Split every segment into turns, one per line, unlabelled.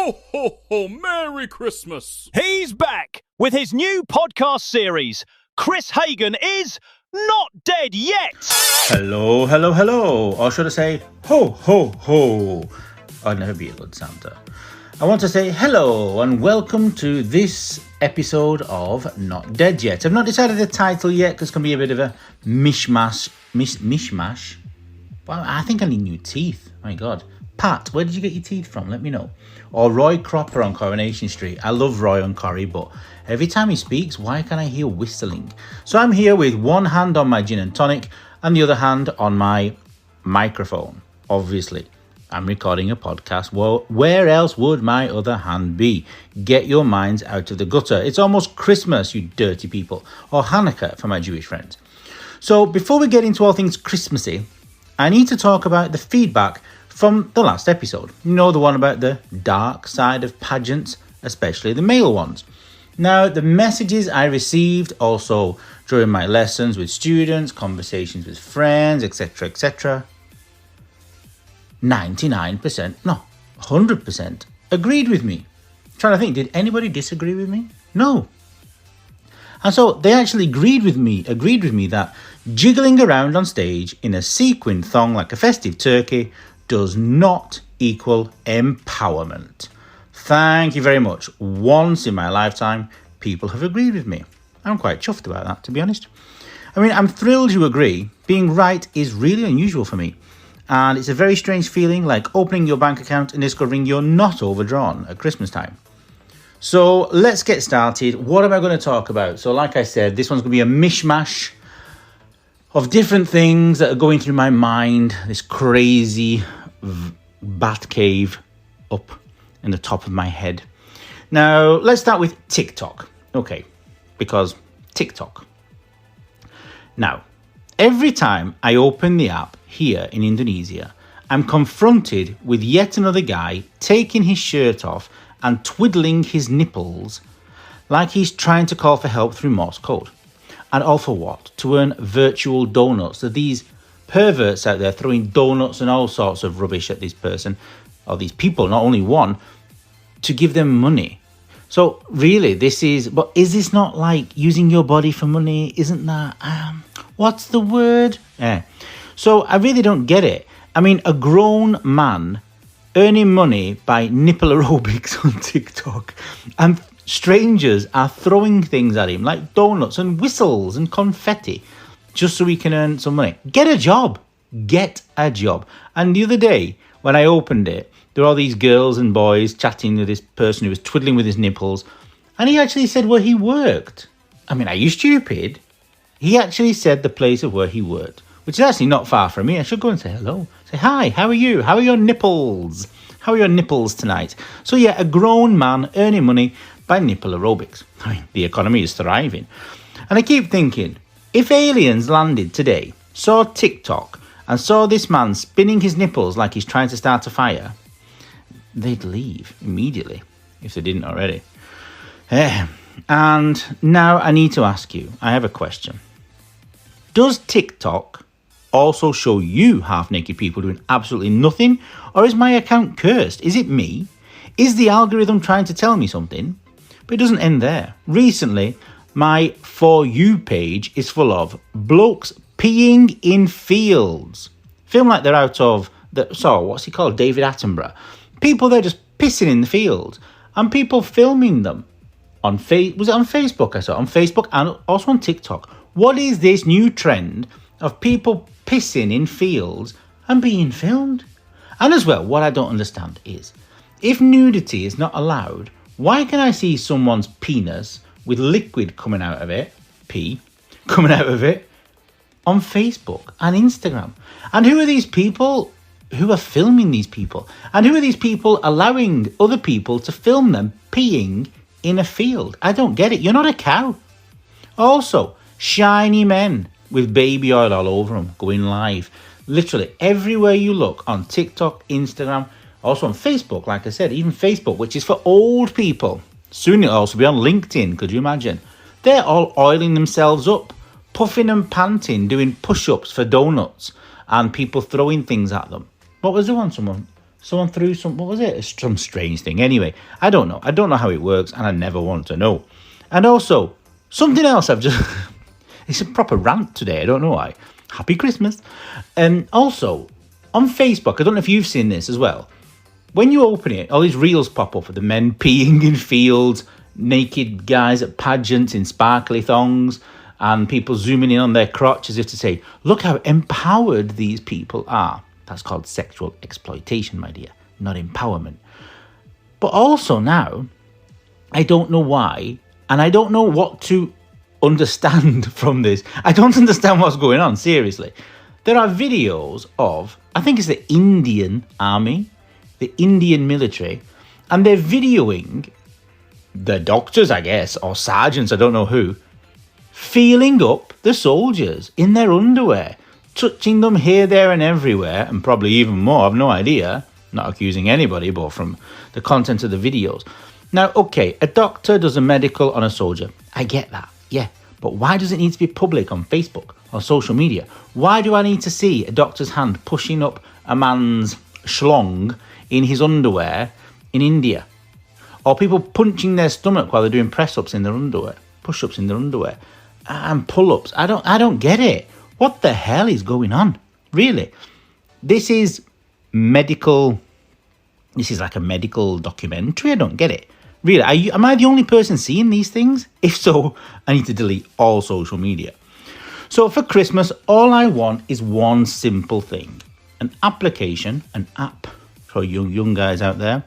Ho, ho, ho! Merry Christmas!
He's back with his new podcast series. Chris Hagen is not dead yet.
Hello, hello, hello. Or should I say, ho, ho, ho. I'd never be a good Santa. I want to say hello and welcome to this episode of Not Dead Yet. I've not decided the title yet because it's going to be a bit of a mishmash. Mishmash? Well, I think I need new teeth. My God. Pat, where did you get your teeth from? Let me know. Or Roy Cropper on Coronation Street. I love Roy on Corrie, but every time he speaks, why can I hear whistling? So I'm here with one hand on my gin and tonic and the other hand on my microphone. Obviously, I'm recording a podcast. Well, where else would my other hand be? Get your minds out of the gutter. It's almost Christmas, you dirty people. Or Hanukkah for my Jewish friends. So before we get into all things Christmassy, I need to talk about the feedback from the last episode. You know, the one about the dark side of pageants, especially the male ones. Now, the messages I received also during my lessons with students, conversations with friends, etc., 100% agreed with me. I'm trying to think, did anybody disagree with me? No. And so they actually agreed with me that jiggling around on stage in a sequined thong like a festive turkey does not equal empowerment. Thank you very much. Once in my lifetime, people have agreed with me. I'm quite chuffed about that, to be honest. I mean, I'm thrilled you agree. Being right is really unusual for me. And it's a very strange feeling, like opening your bank account and discovering you're not overdrawn at Christmas time. So let's get started. What am I going to talk about? So like I said, this one's going to be a mishmash of different things that are going through my mind, this crazy bat cave up in the top of my head. Now, let's start with TikTok. Okay, because TikTok. Now, every time I open the app here in Indonesia, I'm confronted with yet another guy taking his shirt off and twiddling his nipples like he's trying to call for help through Morse code. And all for what? To earn virtual donuts. So these perverts out there throwing donuts and all sorts of rubbish at this person, or these people, not only one, to give them money. So really, is this not like using your body for money? Isn't that, what's the word? Yeah. So I really don't get it. I mean, a grown man earning money by nipple aerobics on TikTok, and strangers are throwing things at him like donuts and whistles and confetti just so he can earn some money. Get a job. Get a job. And the other day when I opened it, there were all these girls and boys chatting with this person who was twiddling with his nipples, and he actually said where he worked. I mean, are you stupid? He actually said the place of where he worked, which is actually not far from me. I should go and say hello. Say, hi, how are you? How are your nipples? How are your nipples tonight? So yeah, a grown man earning money by nipple aerobics. I mean, the economy is thriving. And I keep thinking, if aliens landed today, saw TikTok, and saw this man spinning his nipples like he's trying to start a fire, they'd leave immediately, if they didn't already. And now I need to ask you, I have a question. Does TikTok also show you half-naked people doing absolutely nothing? Or is my account cursed? Is it me? Is the algorithm trying to tell me something? But it doesn't end there. Recently, my For You page is full of blokes peeing in fields. Film like they're out of, what's he called? David Attenborough. People, they're just pissing in the fields. And people filming them. Was it on Facebook I saw? On Facebook and also on TikTok. What is this new trend of people pissing in fields and being filmed? And as well, what I don't understand is, if nudity is not allowed, why can I see someone's penis with liquid coming out of it, pee, coming out of it, on Facebook and Instagram? And who are these people who are filming these people? And who are these people allowing other people to film them peeing in a field? I don't get it. You're not a cow. Also, shiny men with baby oil all over them going live. Literally everywhere you look on TikTok, Instagram, also on Facebook, like I said, even Facebook, which is for old people. Soon it'll also be on LinkedIn, could you imagine? They're all oiling themselves up, puffing and panting, doing push-ups for donuts, and people throwing things at them. What was the one? Someone threw what was it? Some strange thing. Anyway, I don't know. I don't know how it works, and I never want to know. And also, something else I've just... It's a proper rant today. I don't know why. Happy Christmas. And also, on Facebook, I don't know if you've seen this as well. When you open it, all these reels pop up of the men peeing in fields, naked guys at pageants in sparkly thongs, and people zooming in on their crotch as if to say, look how empowered these people are. That's called sexual exploitation, my dear, not empowerment. But also now, I don't know why, and I don't know what to understand from this. I don't understand what's going on, seriously. There are videos of, I think it's the Indian army, the Indian military, and they're videoing the doctors, I guess, or sergeants, I don't know who, feeling up the soldiers in their underwear, touching them here, there, and everywhere, and probably even more, I've no idea, not accusing anybody, but from the content of the videos. Now, okay, a doctor does a medical on a soldier. I get that, yeah. But why does it need to be public on Facebook or social media? Why do I need to see a doctor's hand pushing up a man's schlong in his underwear in India? Or people punching their stomach while they're doing press-ups in their underwear, push-ups in their underwear, and pull-ups. I don't get it. What the hell is going on? Really? This is medical... This is like a medical documentary. I don't get it. Really, am I the only person seeing these things? If so, I need to delete all social media. So for Christmas, all I want is one simple thing. An application, an app for young guys out there,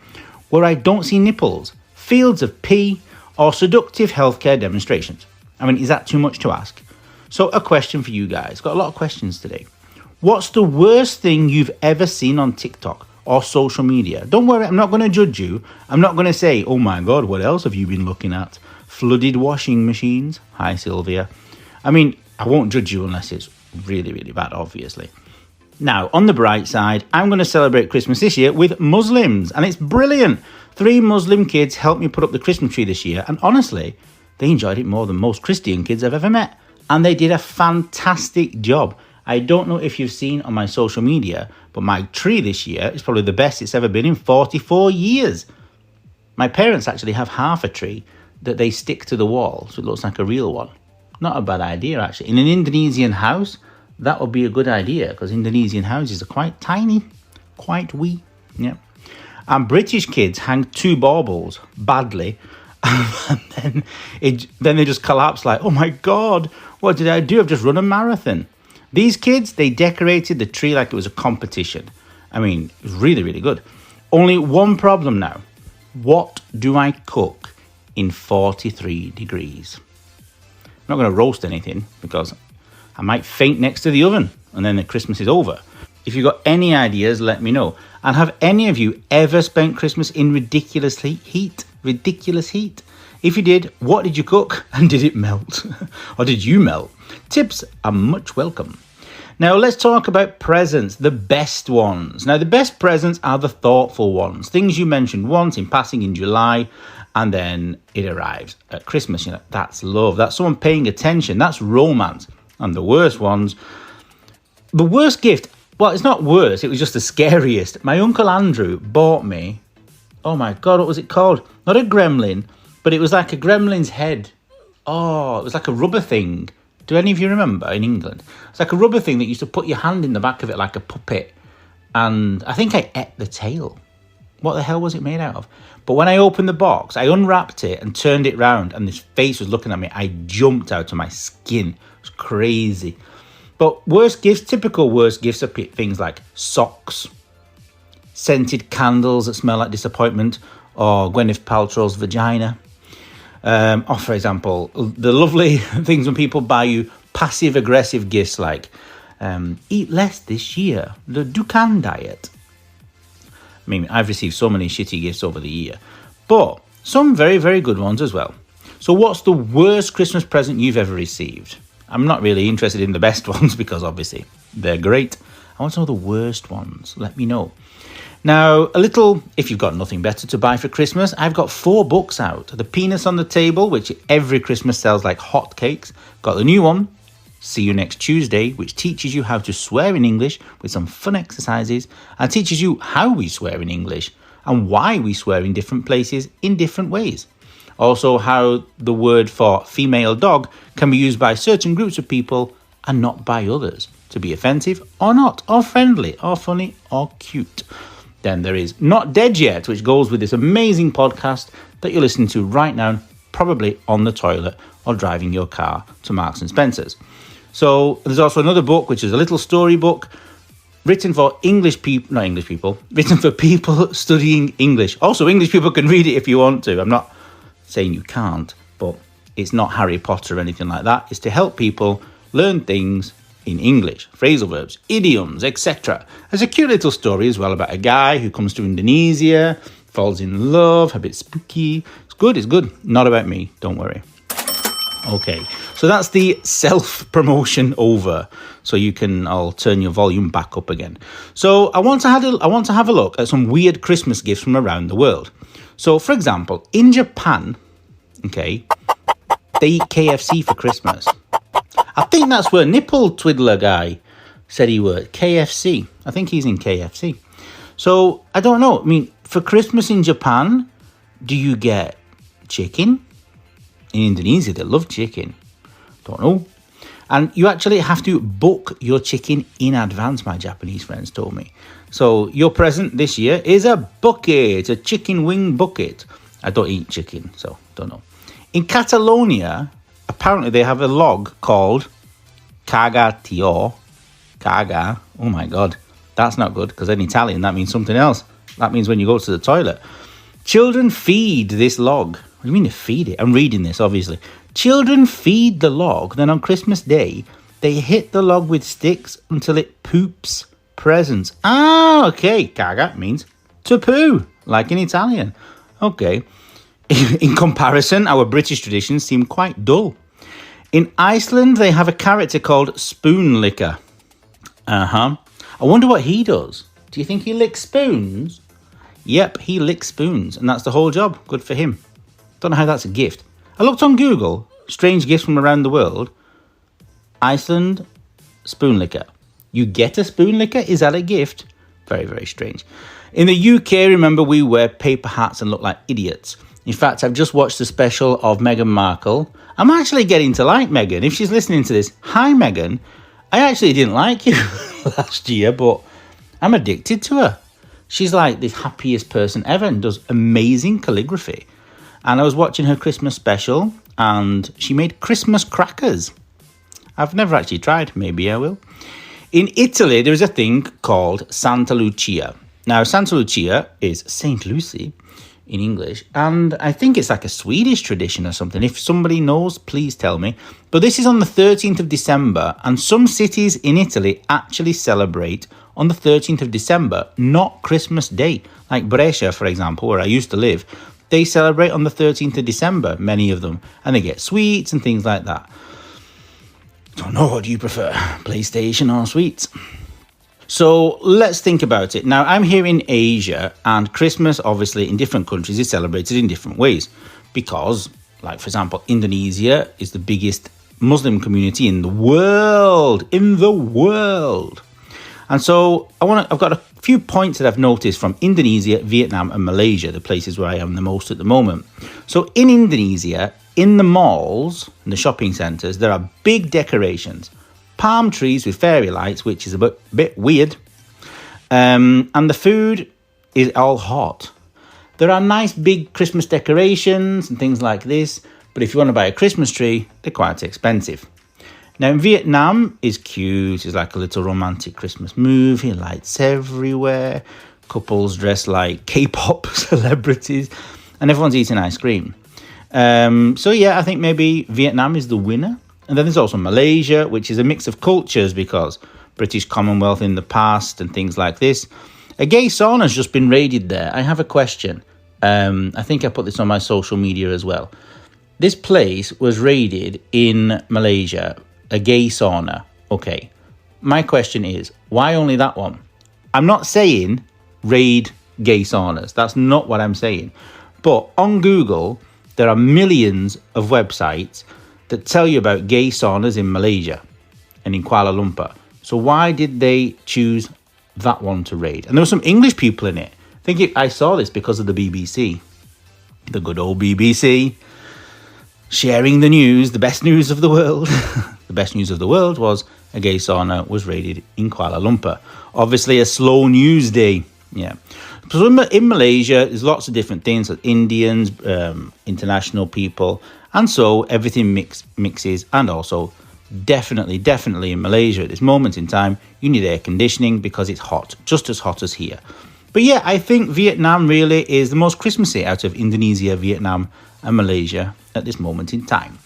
where I don't see nipples, fields of pee, or seductive healthcare demonstrations. I mean, is that too much to ask? So a question for you guys. Got a lot of questions today. What's the worst thing you've ever seen on TikTok or social media? Don't worry, I'm not going to judge you. I'm not going to say, oh my God, what else have you been looking at? Flooded washing machines. Hi, Sylvia. I mean, I won't judge you unless it's really, really bad, obviously. Now, on the bright side, I'm going to celebrate Christmas this year with Muslims, and it's brilliant. 3 Muslim kids helped me put up the Christmas tree this year, and honestly, they enjoyed it more than most Christian kids I've ever met, and they did a fantastic job. I don't know if you've seen on my social media, but my tree this year is probably the best it's ever been in 44 years. My parents actually have half a tree that they stick to the wall, so it looks like a real one. Not a bad idea, actually. In an Indonesian house, that would be a good idea, because Indonesian houses are quite tiny, quite wee. Yeah. And British kids hang 2 baubles badly, and then they just collapse like, oh my God, what did I do? I've just run a marathon. These kids, they decorated the tree like it was a competition. I mean, it was really, really good. Only one problem now. What do I cook in 43 degrees? I'm not going to roast anything because I might faint next to the oven and then the Christmas is over. If you've got any ideas, let me know. And have any of you ever spent Christmas in ridiculous heat? Ridiculous heat? If you did, what did you cook and did it melt? Or did you melt? Tips are much welcome. Now let's talk about presents, the best ones. Now the best presents are the thoughtful ones. Things you mentioned once in passing in July and then it arrives at Christmas. You know, that's love. That's someone paying attention. That's romance. And the worst ones, the worst gift, well, it's not worse. It was just the scariest. My Uncle Andrew bought me, oh my God, what was it called? Not a gremlin, but it was like a gremlin's head. Oh, it was like a rubber thing. Do any of you remember in England? It's like a rubber thing that used to put your hand in the back of it like a puppet. And I think I ate the tail. What the hell was it made out of? But when I opened the box, I unwrapped it and turned it round and this face was looking at me. I jumped out of my skin. It was crazy. But worst gifts, typical worst gifts are things like socks, scented candles that smell like disappointment, or Gwyneth Paltrow's vagina. Or, for example, the lovely things when people buy you passive-aggressive gifts like eat less this year, the Dukan diet. I mean, I've received so many shitty gifts over the year, but some very, very good ones as well. So what's the worst Christmas present you've ever received? I'm not really interested in the best ones because obviously they're great. I want to know the worst ones. Let me know. Now, a little, if you've got nothing better to buy for Christmas, I've got 4 books out. The Penis on the Table, which every Christmas sells like hotcakes. Got the new one, See you next Tuesday, which teaches you how to swear in English with some fun exercises and teaches you how we swear in English and why we swear in different places in different ways. Also, how the word for female dog can be used by certain groups of people and not by others, to be offensive or not, or friendly, or funny, or cute. Then there is Not Dead Yet, which goes with this amazing podcast that you're listening to right now, probably on the toilet or driving your car to Marks and Spencer's. So there's also another book, which is a little story book written for written for people studying English. Also, English people can read it if you want to. I'm not saying you can't, but it's not Harry Potter or anything like that. It's to help people learn things in English, phrasal verbs, idioms, etc. There's a cute little story as well about a guy who comes to Indonesia, falls in love, a bit spooky. It's good. Not about me, don't worry. Okay, so that's the self-promotion over. So I'll turn your volume back up again. So I want to have a look at some weird Christmas gifts from around the world. So, for example, in Japan, okay, they eat KFC for Christmas. I think that's where Nipple Twiddler guy said he worked. KFC. I think he's in KFC. So, I don't know. I mean, for Christmas in Japan, do you get chicken? In Indonesia, they love chicken. Don't know. And you actually have to book your chicken in advance, my Japanese friends told me. So your present this year is a bucket, a chicken wing bucket. I don't eat chicken, so don't know. In Catalonia, apparently they have a log called cagatio. Caga. Oh my God. That's not good, because in Italian that means something else. That means when you go to the toilet. Children feed this log. What do you mean to feed it? I'm reading this, obviously. Children feed the log, then on Christmas Day, they hit the log with sticks until it poops presents. Ah, okay. Caga means to poo, like in Italian. Okay. In comparison, our British traditions seem quite dull. In Iceland, they have a character called Spoon Licker. I wonder what he does. Do you think he licks spoons? Yep, he licks spoons, and that's the whole job. Good for him. Don't know how that's a gift. I looked on Google, strange gifts from around the world. Iceland, spoon licker. You get a spoon licker? Is that a gift? Very, very strange. In the UK, remember, we wear paper hats and look like idiots. In fact, I've just watched the special of Meghan Markle. I'm actually getting to like Meghan. If she's listening to this, hi Meghan. I actually didn't like you last year, but I'm addicted to her. She's like the happiest person ever and does amazing calligraphy. And I was watching her Christmas special and she made Christmas crackers. I've never actually tried. Maybe I will. In Italy, there is a thing called Santa Lucia. Now, Santa Lucia is Saint Lucy in English, and I think it's like a Swedish tradition or something. If somebody knows, please tell me. But this is on the 13th of December, and some cities in Italy actually celebrate on the 13th of December, not Christmas Day. Like Brescia, for example, where I used to live, they celebrate on the 13th of December, many of them, and they get sweets and things like that. Don't know, what do you prefer, PlayStation or sweets? So let's think about it. Now, I'm here in Asia, and Christmas, obviously, in different countries is celebrated in different ways. Because, like, for example, Indonesia is the biggest Muslim community in the world. And so I've got a few points that I've noticed from Indonesia, Vietnam, and Malaysia, the places where I am the most at the moment. So in Indonesia, in the malls, in the shopping centres, there are big decorations. Palm trees with fairy lights, which is a bit weird. And the food is all hot. There are nice big Christmas decorations and things like this, but if you want to buy a Christmas tree, they're quite expensive. Now in Vietnam, it's cute. It's like a little romantic Christmas movie, lights everywhere, couples dressed like K-pop celebrities, and everyone's eating ice cream. So yeah, I think maybe Vietnam is the winner. And then there's also Malaysia, which is a mix of cultures because British Commonwealth in the past and things like this. A gay sauna has just been raided there. I have a question. I think I put this on my social media as well. This place was raided in Malaysia, a gay sauna. Okay. My question is, why only that one? I'm not saying raid gay saunas. That's not what I'm saying. But on Google, there are millions of websites that tell you about gay saunas in Malaysia. and in Kuala Lumpur. So why did they choose that one to raid? And there were some English people in it. I saw this because of the BBC. The good old BBC. Sharing the news, the best news of the world. The best news of the world was a gay sauna was raided in Kuala Lumpur. Obviously a slow news day. Yeah. So in Malaysia, there's lots of different things, like Indians, international people. And so everything mixes. And also definitely in Malaysia at this moment in time, you need air conditioning because it's hot, just as hot as here. But yeah, I think Vietnam really is the most Christmassy out of Indonesia, Vietnam and Malaysia at this moment in time.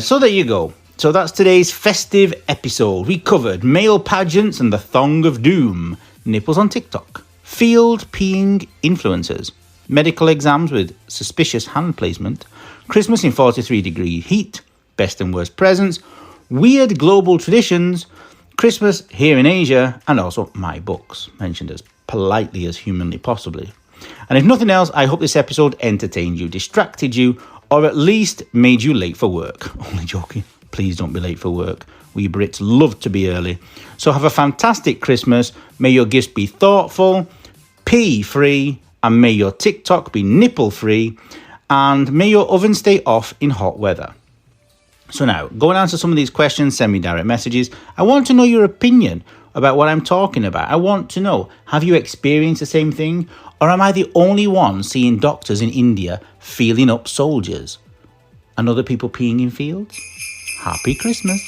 So there you go. So that's today's festive episode. We covered male pageants and the thong of doom, nipples on TikTok, field peeing influencers, medical exams with suspicious hand placement, Christmas in 43-degree heat, best and worst presents, weird global traditions, Christmas here in Asia, and also my books, mentioned as politely as humanly possibly. And if nothing else, I hope this episode entertained you, distracted you, or at least made you late for work. Only joking. Please don't be late for work. We Brits love to be early. So have a fantastic Christmas. May your gifts be thoughtful, pee-free, and may your TikTok be nipple-free, and may your oven stay off in hot weather. So now, go and answer some of these questions, send me direct messages. I want to know your opinion about what I'm talking about. I want to know, have you experienced the same thing? Or am I the only one seeing doctors in India feeling up soldiers? And other people peeing in fields? Happy Christmas.